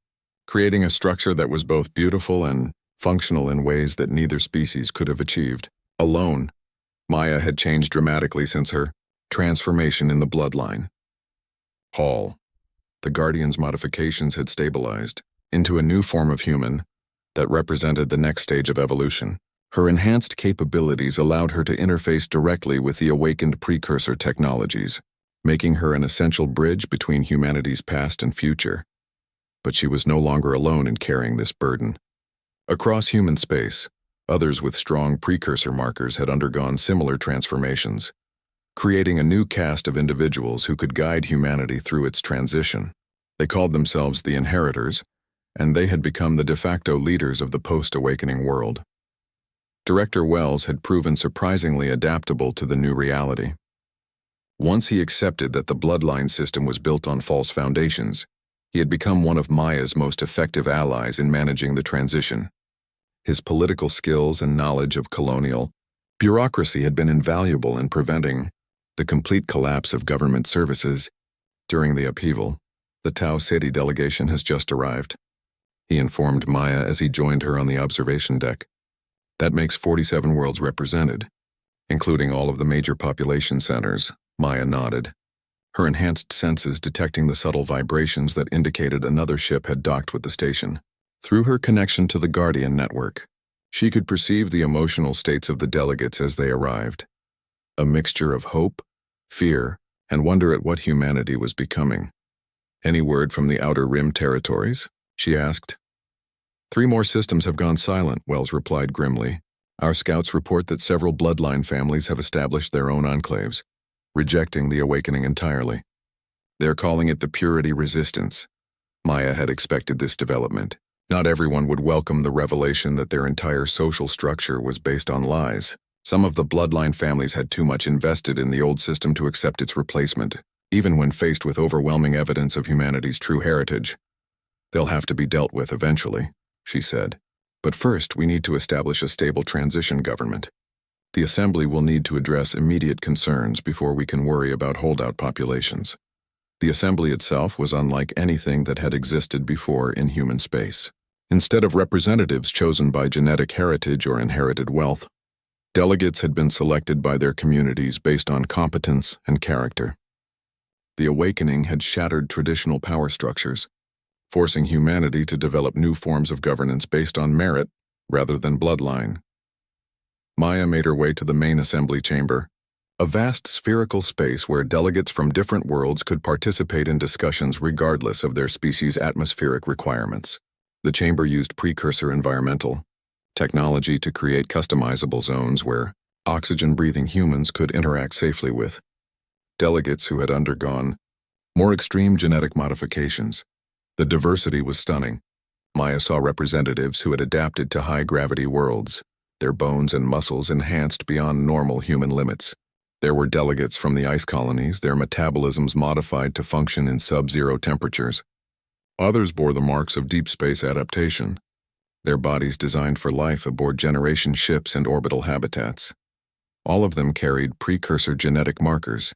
creating a structure that was both beautiful and functional in ways that neither species could have achieved alone. Maya had changed dramatically since her transformation in the bloodline. Hall. The Guardian's modifications had stabilized into a new form of human that represented the next stage of evolution. Her enhanced capabilities allowed her to interface directly with the awakened precursor technologies, making her an essential bridge between humanity's past and future. But she was no longer alone in carrying this burden. Across human space, others with strong precursor markers had undergone similar transformations, creating a new caste of individuals who could guide humanity through its transition. They called themselves the Inheritors, and they had become the de facto leaders of the post-awakening world. Director Wells had proven surprisingly adaptable to the new reality. Once he accepted that the bloodline system was built on false foundations, he had become one of Maya's most effective allies in managing the transition. His political skills and knowledge of colonial bureaucracy had been invaluable in preventing the complete collapse of government services. During the upheaval, the Tau Ceti delegation has just arrived, he informed Maya as he joined her on the observation deck. That makes 47 worlds represented, including all of the major population centers. Maya nodded, her enhanced senses detecting the subtle vibrations that indicated another ship had docked with the station. Through her connection to the Guardian network, she could perceive the emotional states of the delegates as they arrived, a mixture of hope, fear, and wonder at what humanity was becoming. "Any word from the Outer Rim territories?" she asked. 3 more systems have gone silent," Wells replied grimly. "Our scouts report that several bloodline families have established their own enclaves, rejecting the awakening entirely. They're calling it the Purity Resistance." Maya had expected this development. Not everyone would welcome the revelation that their entire social structure was based on lies. Some of the bloodline families had too much invested in the old system to accept its replacement, even when faced with overwhelming evidence of humanity's true heritage. "They'll have to be dealt with eventually," she said. "But first, we need to establish a stable transition government. The Assembly will need to address immediate concerns before we can worry about holdout populations." The assembly itself was unlike anything that had existed before in human space. Instead of representatives chosen by genetic heritage or inherited wealth, delegates had been selected by their communities based on competence and character. The awakening had shattered traditional power structures, forcing humanity to develop new forms of governance based on merit rather than bloodline. Maya made her way to the main assembly chamber, a vast spherical space where delegates from different worlds could participate in discussions regardless of their species' atmospheric requirements. The chamber used precursor environmental technology to create customizable zones where oxygen-breathing humans could interact safely with delegates who had undergone more extreme genetic modifications. The diversity was stunning. Maya saw representatives who had adapted to high-gravity worlds, their bones and muscles enhanced beyond normal human limits. There were delegates from the ice colonies, their metabolisms modified to function in sub-zero temperatures. Others bore the marks of deep space adaptation, their bodies designed for life aboard generation ships and orbital habitats. All of them carried precursor genetic markers,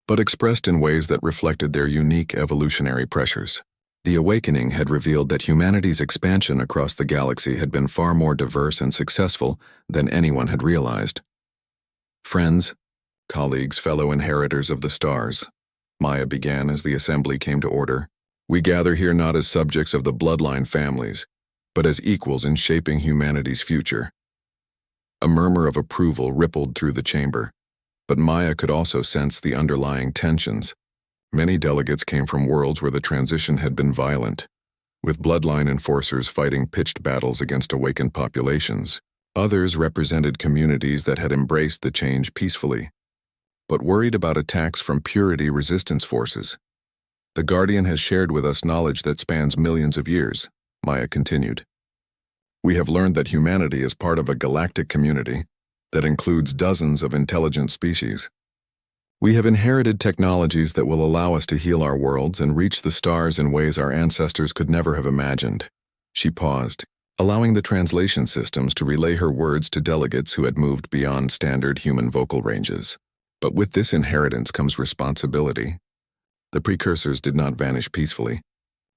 but expressed in ways that reflected their unique evolutionary pressures. The awakening had revealed that humanity's expansion across the galaxy had been far more diverse and successful than anyone had realized. Friends, colleagues, fellow inheritors of the stars, Maya began as the assembly came to order. We gather here not as subjects of the bloodline families, but as equals in shaping humanity's future. A murmur of approval rippled through the chamber, but Maya could also sense the underlying tensions. Many delegates came from worlds where the transition had been violent, with bloodline enforcers fighting pitched battles against awakened populations. Others represented communities that had embraced the change peacefully, but worried about attacks from purity resistance forces. The Guardian has shared with us knowledge that spans millions of years, Maya continued. We have learned that humanity is part of a galactic community that includes dozens of intelligent species. We have inherited technologies that will allow us to heal our worlds and reach the stars in ways our ancestors could never have imagined. She paused, allowing the translation systems to relay her words to delegates who had moved beyond standard human vocal ranges. But with this inheritance comes responsibility. The precursors did not vanish peacefully.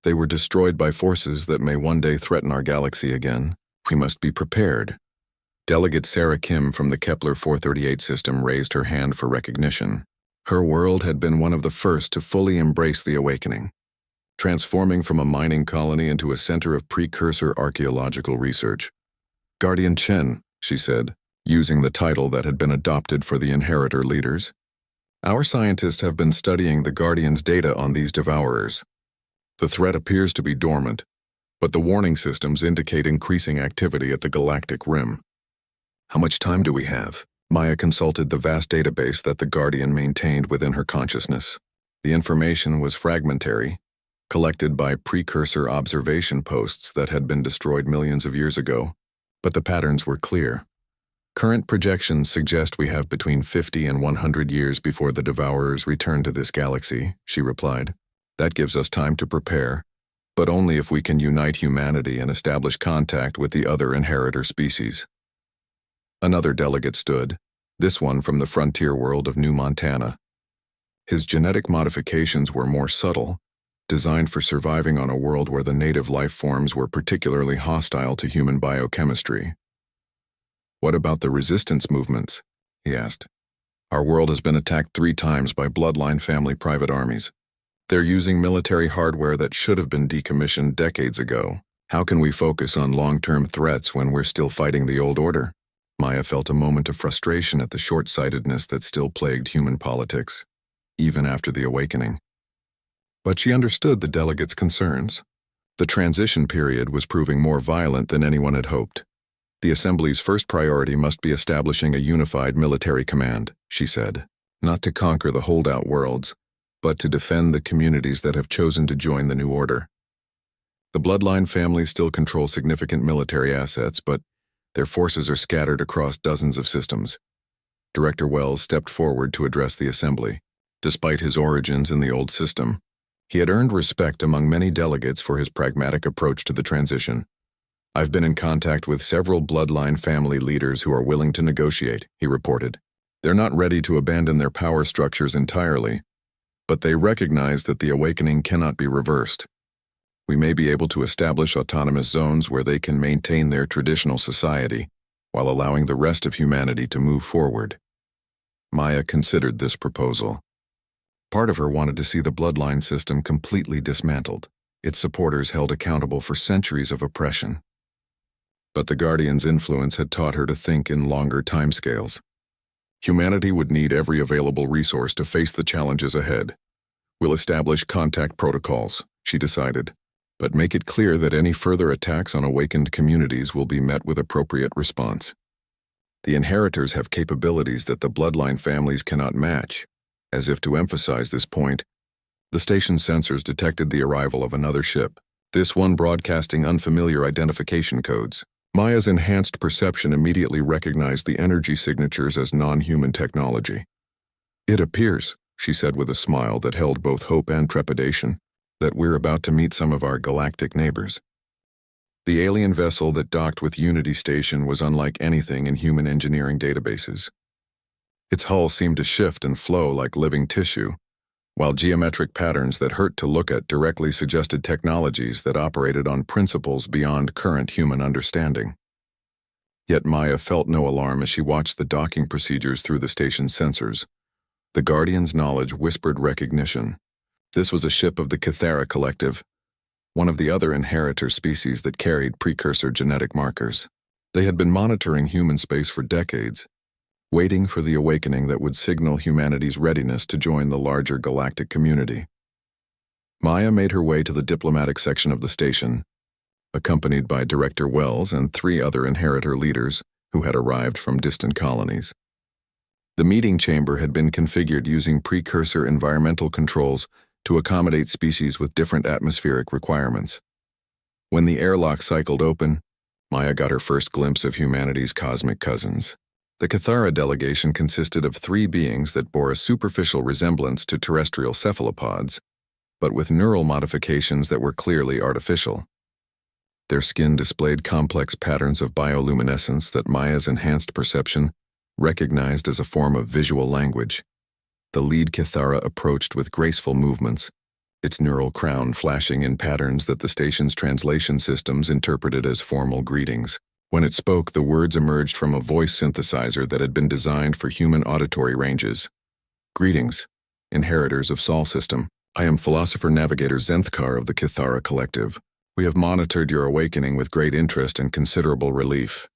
They were destroyed by forces that may one day threaten our galaxy again. We must be prepared. Delegate Sarah Kim from the Kepler 438 system raised her hand for recognition. Her world had been one of the first to fully embrace the awakening, transforming from a mining colony into a center of precursor archaeological research. Guardian Chen, she said, using the title that had been adopted for the inheritor leaders. Our scientists have been studying the Guardian's data on these devourers. The threat appears to be dormant, but the warning systems indicate increasing activity at the galactic rim. How much time do we have? Maya consulted the vast database that the Guardian maintained within her consciousness. The information was fragmentary, collected by precursor observation posts that had been destroyed millions of years ago, but the patterns were clear. Current projections suggest we have between 50 and 100 years before the Devourers return to this galaxy, she replied. That gives us time to prepare, but only if we can unite humanity and establish contact with the other inheritor species. Another delegate stood, this one from the frontier world of New Montana. His genetic modifications were more subtle, designed for surviving on a world where the native life forms were particularly hostile to human biochemistry. What about the resistance movements? He asked. Our world has been attacked 3 times by bloodline family private armies. They're using military hardware that should have been decommissioned decades ago. How can we focus on long-term threats when we're still fighting the old order? Maya felt a moment of frustration at the short-sightedness that still plagued human politics, even after the awakening. But she understood the delegates' concerns. The transition period was proving more violent than anyone had hoped. The Assembly's first priority must be establishing a unified military command, she said, not to conquer the holdout worlds, but to defend the communities that have chosen to join the new order. The bloodline families still control significant military assets, but their forces are scattered across dozens of systems. Director Wells stepped forward to address the Assembly. Despite his origins in the old system, he had earned respect among many delegates for his pragmatic approach to the transition. I've been in contact with several bloodline family leaders who are willing to negotiate, he reported. They're not ready to abandon their power structures entirely, but they recognize that the awakening cannot be reversed. We may be able to establish autonomous zones where they can maintain their traditional society, while allowing the rest of humanity to move forward. Maya considered this proposal. Part of her wanted to see the bloodline system completely dismantled, its supporters held accountable for centuries of oppression. But the Guardian's influence had taught her to think in longer timescales. Humanity would need every available resource to face the challenges ahead. We'll establish contact protocols, she decided, but make it clear that any further attacks on awakened communities will be met with appropriate response. The inheritors have capabilities that the bloodline families cannot match. As if to emphasize this point, the station's sensors detected the arrival of another ship, this one broadcasting unfamiliar identification codes. Maya's enhanced perception immediately recognized the energy signatures as non-human technology. "It appears," she said with a smile that held both hope and trepidation, "that we're about to meet some of our galactic neighbors." The alien vessel that docked with Unity Station was unlike anything in human engineering databases. Its hull seemed to shift and flow like living tissue, while geometric patterns that hurt to look at directly suggested technologies that operated on principles beyond current human understanding. Yet Maya felt no alarm as she watched the docking procedures through the station's sensors. The Guardian's knowledge whispered recognition. This was a ship of the Cathara Collective, one of the other inheritor species that carried precursor genetic markers. They had been monitoring human space for decades, waiting for the awakening that would signal humanity's readiness to join the larger galactic community. Maya made her way to the diplomatic section of the station, accompanied by Director Wells and 3 other inheritor leaders who had arrived from distant colonies. The meeting chamber had been configured using precursor environmental controls to accommodate species with different atmospheric requirements. When the airlock cycled open, Maya got her first glimpse of humanity's cosmic cousins. The Cathara delegation consisted of 3 beings that bore a superficial resemblance to terrestrial cephalopods, but with neural modifications that were clearly artificial. Their skin displayed complex patterns of bioluminescence that Maya's enhanced perception recognized as a form of visual language. The lead Cathara approached with graceful movements, its neural crown flashing in patterns that the station's translation systems interpreted as formal greetings. When it spoke, the words emerged from a voice synthesizer that had been designed for human auditory ranges. "Greetings, inheritors of Sol System. I am Philosopher-Navigator Zenthkar of the Cathara Collective. We have monitored your awakening with great interest and considerable relief."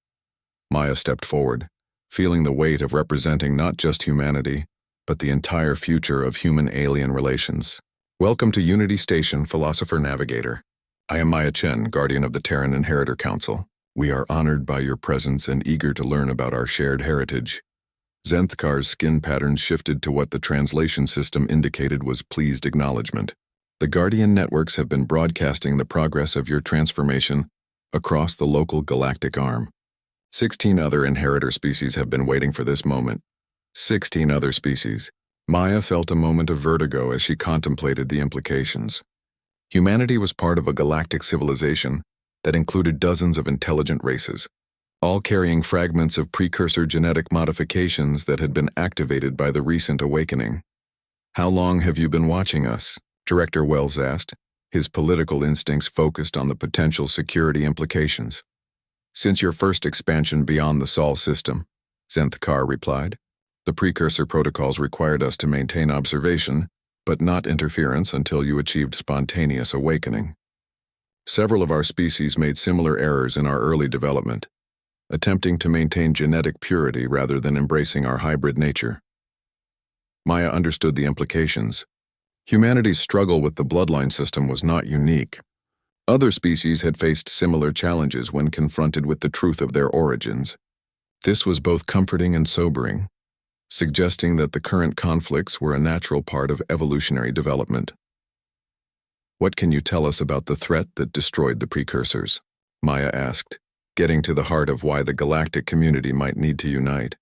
Maya stepped forward, feeling the weight of representing not just humanity, but the entire future of human-alien relations. "Welcome to Unity Station, Philosopher-Navigator. I am Maya Chen, Guardian of the Terran Inheritor Council. We are honored by your presence and eager to learn about our shared heritage." Zenthkar's skin patterns shifted to what the translation system indicated was pleased acknowledgement. "The Guardian networks have been broadcasting the progress of your transformation across the local galactic arm. 16 other inheritor species have been waiting for this moment. 16 other species." Maya felt a moment of vertigo as she contemplated the implications. Humanity was part of a galactic civilization that included dozens of intelligent races, all carrying fragments of precursor genetic modifications that had been activated by the recent awakening. "How long have you been watching us?" Director Wells asked, his political instincts focused on the potential security implications. "Since your first expansion beyond the Sol system," Zenthkar replied. "The precursor protocols required us to maintain observation, but not interference until you achieved spontaneous awakening. Several of our species made similar errors in our early development, attempting to maintain genetic purity rather than embracing our hybrid nature." Maya understood the implications. Humanity's struggle with the bloodline system was not unique. Other species had faced similar challenges when confronted with the truth of their origins. This was both comforting and sobering, suggesting that the current conflicts were a natural part of evolutionary development. "What can you tell us about the threat that destroyed the precursors?" Maya asked, getting to the heart of why the galactic community might need to unite.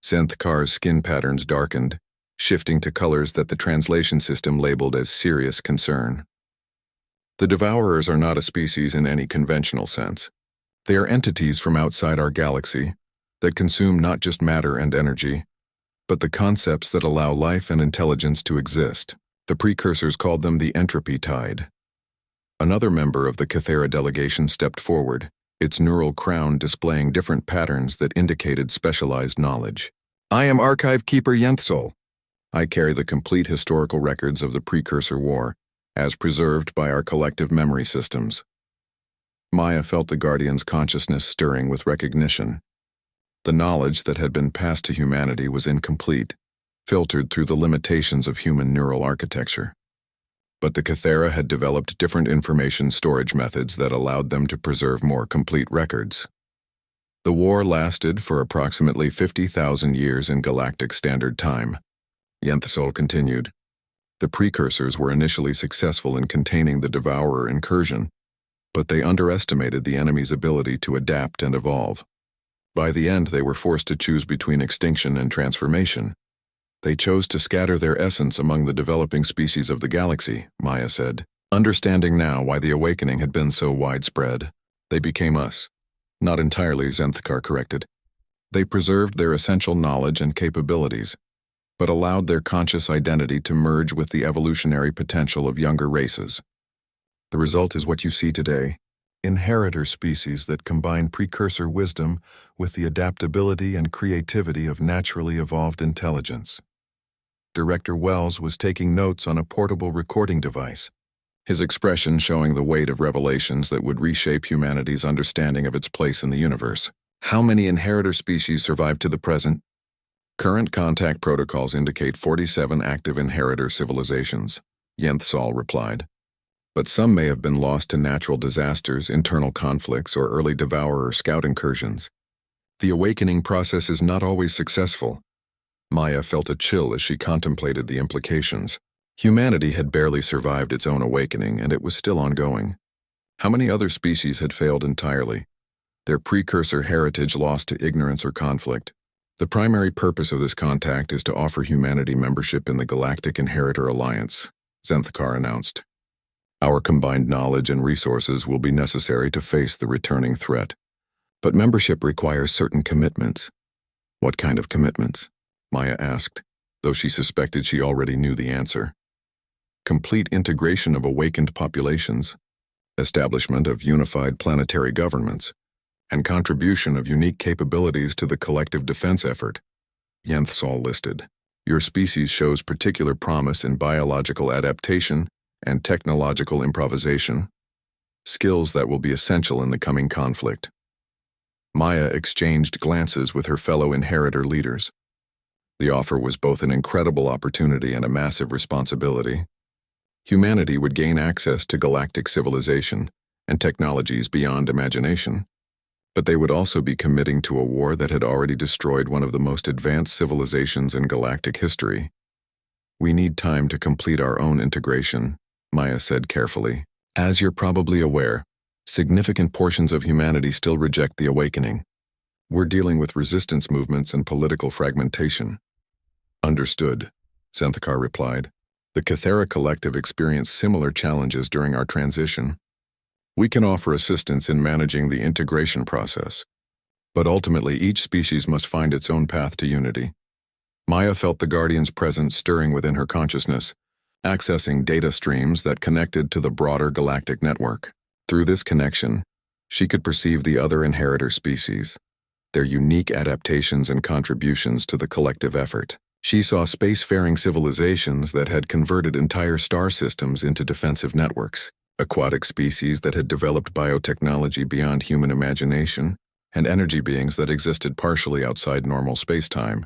Zenthkar's skin patterns darkened, shifting to colors that the translation system labeled as serious concern. "The Devourers are not a species in any conventional sense. They are entities from outside our galaxy that consume not just matter and energy, but the concepts that allow life and intelligence to exist. The precursors called them the entropy tide. Another member of the Cathera delegation stepped forward, its neural crown displaying different patterns that indicated specialized knowledge. I am Archive Keeper Yenthsol. I carry the complete historical records of the Precursor War, as preserved by our collective memory systems. Maya felt the Guardian's consciousness stirring with recognition. The knowledge that had been passed to humanity was incomplete, filtered through the limitations of human neural architecture. But the Cathera had developed different information storage methods that allowed them to preserve more complete records. The war lasted for approximately 50,000 years in Galactic Standard Time. Yenthsol continued. The precursors were initially successful in containing the Devourer incursion, but they underestimated the enemy's ability to adapt and evolve. By the end, they were forced to choose between extinction and transformation. They chose to scatter their essence among the developing species of the galaxy, Maya said. Understanding now why the awakening had been so widespread, they became us. Not entirely, Zenthkar corrected. They preserved their essential knowledge and capabilities, but allowed their conscious identity to merge with the evolutionary potential of younger races. The result is what you see today: inheritor species that combine precursor wisdom with the adaptability and creativity of naturally evolved intelligence. Director Wells was taking notes on a portable recording device, his expression showing the weight of revelations that would reshape humanity's understanding of its place in the universe. How many inheritor species survive to the present? Current contact protocols indicate 47 active inheritor civilizations, Yenthsol replied. But some may have been lost to natural disasters, internal conflicts, or early devourer scout incursions. The awakening process is not always successful. Maya felt a chill as she contemplated the implications. Humanity had barely survived its own awakening, and it was still ongoing. How many other species had failed entirely, their precursor heritage lost to ignorance or conflict? The primary purpose of this contact is to offer humanity membership in the Galactic Inheritor Alliance, Zenthkar announced. Our combined knowledge and resources will be necessary to face the returning threat. But membership requires certain commitments. What kind of commitments? Maya asked, though she suspected she already knew the answer. Complete integration of awakened populations, establishment of unified planetary governments, and contribution of unique capabilities to the collective defense effort. Yenthsol listed. Your species shows particular promise in biological adaptation and technological improvisation, skills that will be essential in the coming conflict. Maya exchanged glances with her fellow inheritor leaders. The offer was both an incredible opportunity and a massive responsibility. Humanity would gain access to galactic civilization and technologies beyond imagination, but they would also be committing to a war that had already destroyed one of the most advanced civilizations in galactic history. We need time to complete our own integration, Maya said carefully. As you're probably aware, significant portions of humanity still reject the awakening. We're dealing with resistance movements and political fragmentation. Understood, Zenthkar replied. The Cathera Collective experienced similar challenges during our transition. We can offer assistance in managing the integration process, but ultimately each species must find its own path to unity. Maya felt the Guardian's presence stirring within her consciousness, accessing data streams that connected to the broader galactic network. Through this connection, she could perceive the other inheritor species, their unique adaptations and contributions to the collective effort. She saw spacefaring civilizations that had converted entire star systems into defensive networks, aquatic species that had developed biotechnology beyond human imagination, and energy beings that existed partially outside normal spacetime.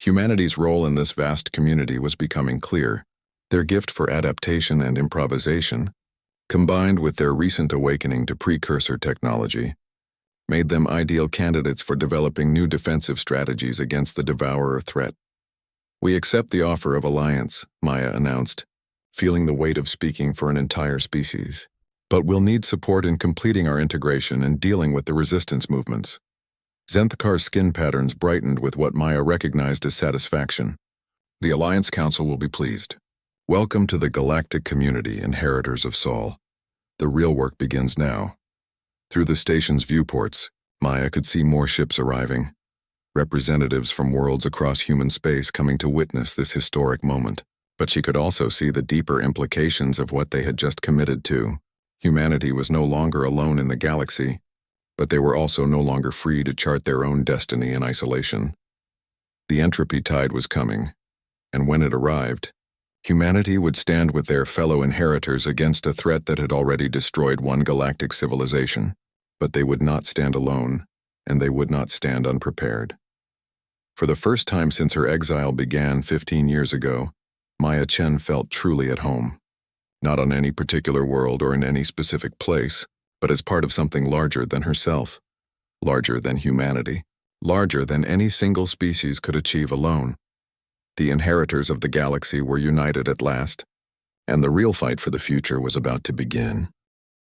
Humanity's role in this vast community was becoming clear. Their gift for adaptation and improvisation, combined with their recent awakening to precursor technology, made them ideal candidates for developing new defensive strategies against the Devourer threat. We accept the offer of alliance, Maya announced, feeling the weight of speaking for an entire species. But we'll need support in completing our integration and dealing with the resistance movements. Zenthkar's skin patterns brightened with what Maya recognized as satisfaction. The Alliance Council will be pleased. Welcome to the galactic community, inheritors of Sol. The real work begins now. Through the station's viewports, Maya could see more ships arriving. representatives from worlds across human space coming to witness this historic moment. But she could also see the deeper implications of what they had just committed to. Humanity was no longer alone in the galaxy, but they were also no longer free to chart their own destiny in isolation. The entropy tide was coming, and when it arrived, humanity would stand with their fellow inheritors against a threat that had already destroyed one galactic civilization. But they would not stand alone, and they would not stand unprepared. For the first time since her exile began 15 years ago, Maya Chen felt truly at home. Not on any particular world or in any specific place, but as part of something larger than herself, larger than humanity, larger than any single species could achieve alone. The inheritors of the galaxy were united at last, and the real fight for the future was about to begin.